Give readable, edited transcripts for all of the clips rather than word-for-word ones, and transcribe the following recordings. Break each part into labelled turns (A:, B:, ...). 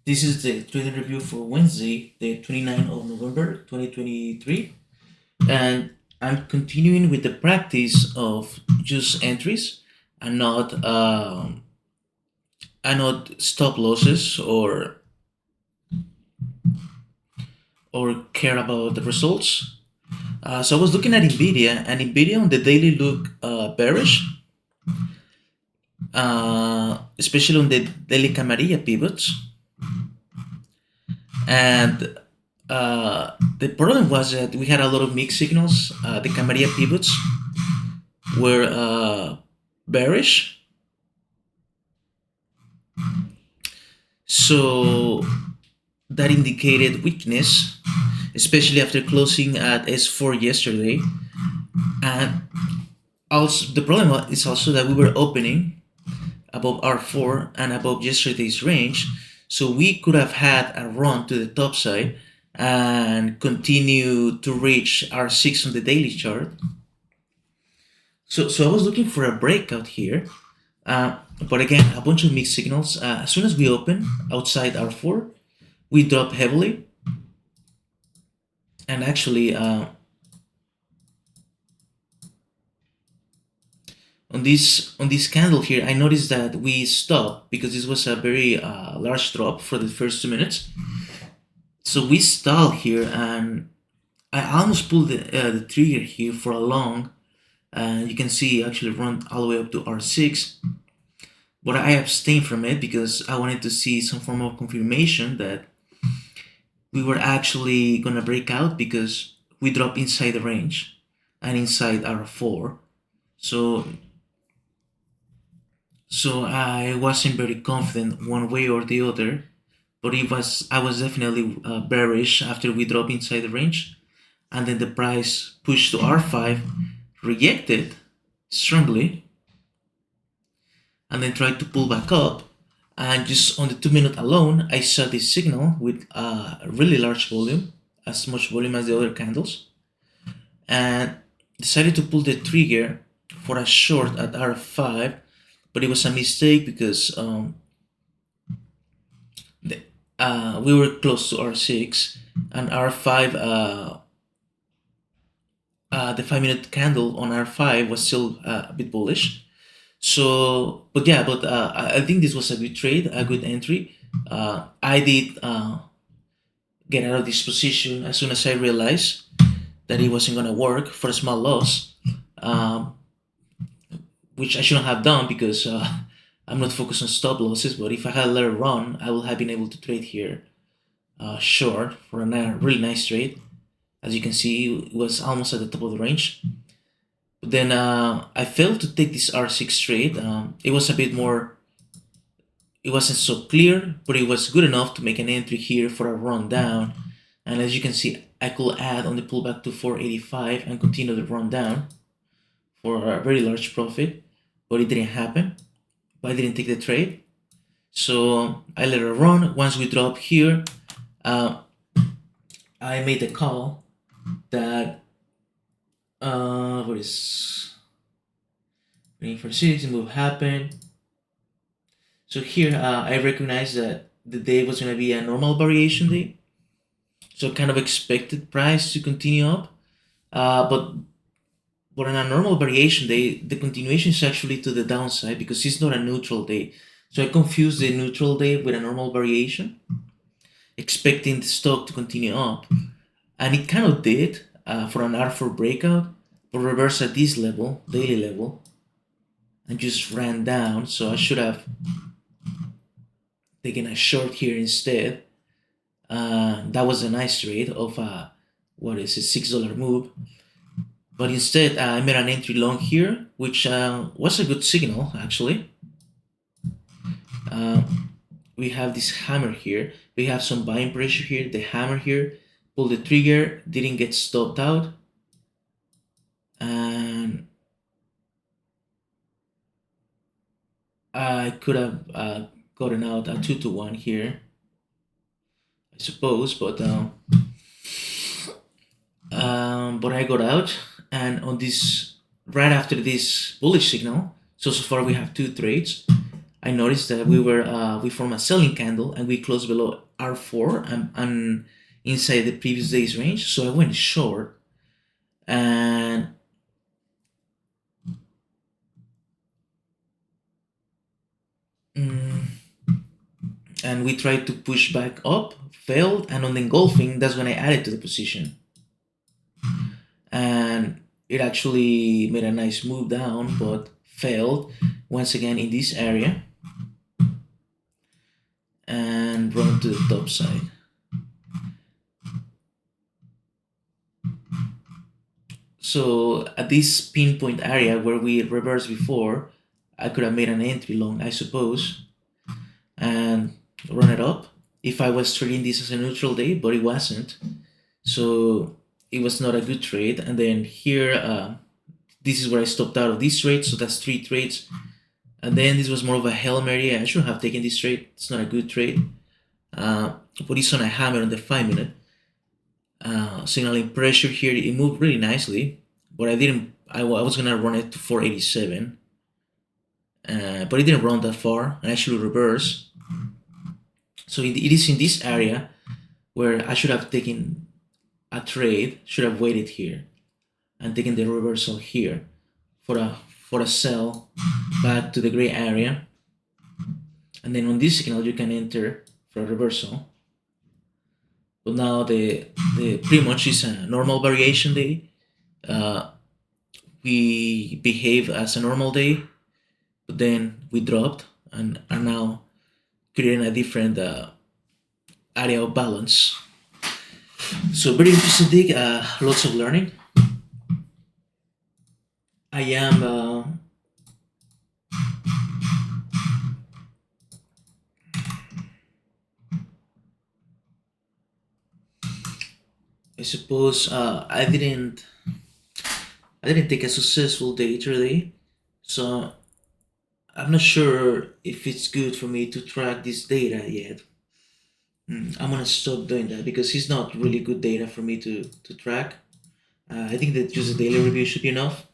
A: This is the trading review for Wednesday, the 29th of November 2023. And I'm continuing with the practice of just entries and not stop losses or care about the results. So I was looking at Nvidia, and Nvidia on the daily look bearish, especially on the daily Camarilla pivots. And the problem was that we had a lot of mixed signals. The Camarilla pivots were bearish, so that indicated weakness, especially after closing at S4 yesterday. And also, the problem is also that we were opening above R4 and above yesterday's range, so we could have had a run to the top side and continue to reach R6 on the daily chart. So I was looking for a breakout here, but again, a bunch of mixed signals. As soon as we open outside R4, we drop heavily, and actually on this candle here, I noticed that we stopped because this was a very large drop for the first 2 minutes. So we stalled here, and I almost pulled the trigger here for a long. You can see actually run all the way up to R6, but I abstained from it because I wanted to see some form of confirmation that we were actually gonna break out, because we dropped inside the range and inside R4. So I wasn't very confident one way or the other, but I was definitely bearish after we dropped inside the range, and then the price pushed to R5, rejected strongly, and then tried to pull back up. And just on the 2 minute alone, I saw this signal with a really large volume, as much volume as the other candles, and decided to pull the trigger for a short at R5, but it was a mistake because we were close to R6, and R5, the 5 minute candle on R5 was still a bit bullish. So, but I think this was a good trade, a good entry. I did get out of this position as soon as I realized that it wasn't going to work, for a small loss, which I shouldn't have done because I'm not focused on stop losses. But if I had let it run, I would have been able to trade here short for a really nice trade. As you can see, it was almost at the top of the range. But then I failed to take this R6 trade. It was a bit more, it wasn't so clear, but it was good enough to make an entry here for a run down. And as you can see, I could add on the pullback to 485 and continue the run down for a very large profit, but it didn't happen. But I didn't take the trade, so I let it run. Once we drop here, I made the call that what is waiting for 6 move happen. So here I recognize that the day was going to be a normal variation day, so kind of expected price to continue up, but on a normal variation day, the continuation is actually to the downside because it's not a neutral day. So I confused the neutral day with a normal variation, expecting the stock to continue up, and it kind of did for an R4 breakout, but reversed at this level, daily level, and just ran down. So I should have taken a short here instead. That was a nice trade of a $6 move. But instead, I made an entry long here, which was a good signal, actually. We have this hammer here. We have some buying pressure here. The hammer here, pull the trigger, didn't get stopped out. And I could have gotten out a 2-to-1 here, I suppose, but I got out, and on this, right after this bullish signal, so far we have two trades. I I noticed that we formed a selling candle and we closed below R4 and inside the previous day's range. So I went short and mm, and we tried to push back up, failed, and on the engulfing, that's when I added to the position. And it actually made a nice move down, but failed once again in this area and run to the top side. So at this pinpoint area where we reversed before, I could have made an entry long, I suppose, and run it up if I was trading this as a neutral day, but it wasn't. So it was not a good trade. And then here, this is where I stopped out of this trade. So that's 3 trades. And then this was more of a Hail Mary. I shouldn't have taken this trade. It's not a good trade. But it's on a hammer on the 5 minute. Signaling pressure here. It moved really nicely, but I didn't. I was gonna run it to 487, but it didn't run that far. And actually reverse. So it is in this area where I should have taken a trade. Should have waited here and taken the reversal here for a sell back to the gray area. And then on this signal you can enter for a reversal. But now the pretty much is a normal variation day. We behave as a normal day, but then we dropped and are now creating a different area of balance. So very interesting day. Lots of learning. I am. I suppose I didn't take a successful day today, so I'm not sure if it's good for me to track this data yet. I'm gonna stop doing that because it's not really good data for me to track. I think that just a daily review should be enough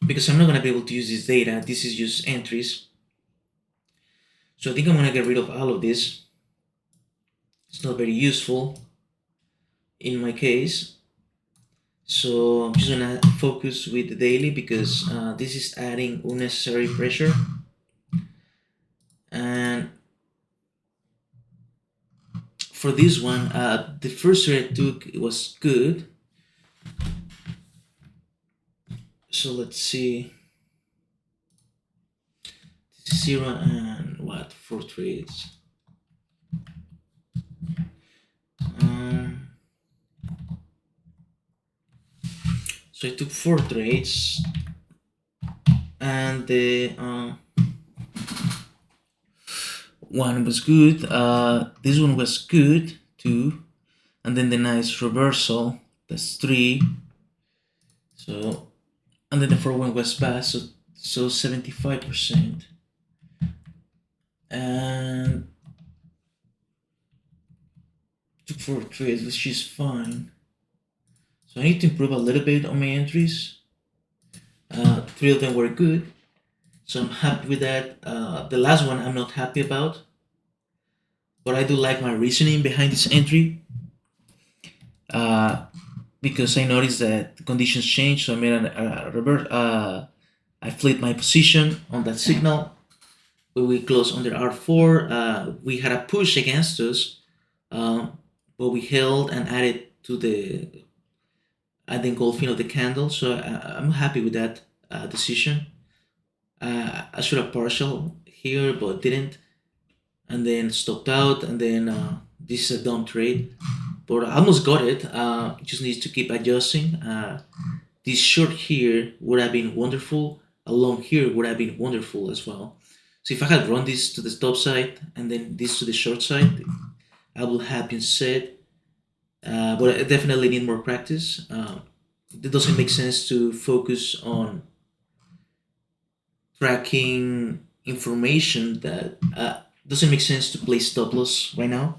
A: because I'm not gonna be able to use this data. This is just entries. So I think I'm gonna get rid of all of this. It's not very useful in my case. So I'm just gonna focus with the daily because this is adding unnecessary pressure. And for this one, the first trade I took was good. So let's see. This is 0 and what? 4 trades. So I took 4 trades, and the one was good. This one was good too, and then the nice reversal. That's 3. So, and then the 4th one was bad. So 75%, and took 4 trades, which is fine. So I need to improve a little bit on my entries. 3 of them were good, so I'm happy with that. The last one I'm not happy about, but I do like my reasoning behind this entry because I noticed that the conditions changed, so I made a revert. I flipped my position on that signal. When we closed under R4, we had a push against us, but we held and added to the engulfing of the candle. So I'm happy with that decision. I should have partial here, but didn't, and then stopped out, and then this is a dumb trade, but I almost got it. Just needs to keep adjusting. This short here would have been wonderful. A long here would have been wonderful as well. So if I had run this to the top side and then this to the short side, I would have been set. But I definitely need more practice. It doesn't make sense to focus on tracking information that doesn't make sense to place stop loss right now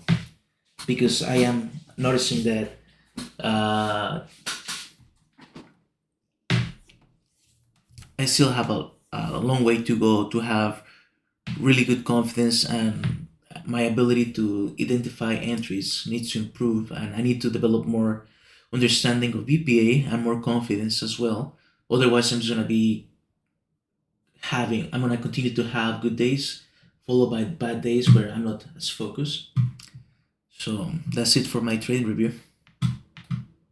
A: because I am noticing that I still have a long way to go to have really good confidence, and my ability to identify entries needs to improve, and I need to develop more understanding of BPA and more confidence as well. Otherwise, I'm gonna continue to have good days followed by bad days where I'm not as focused. So that's it for my trade review.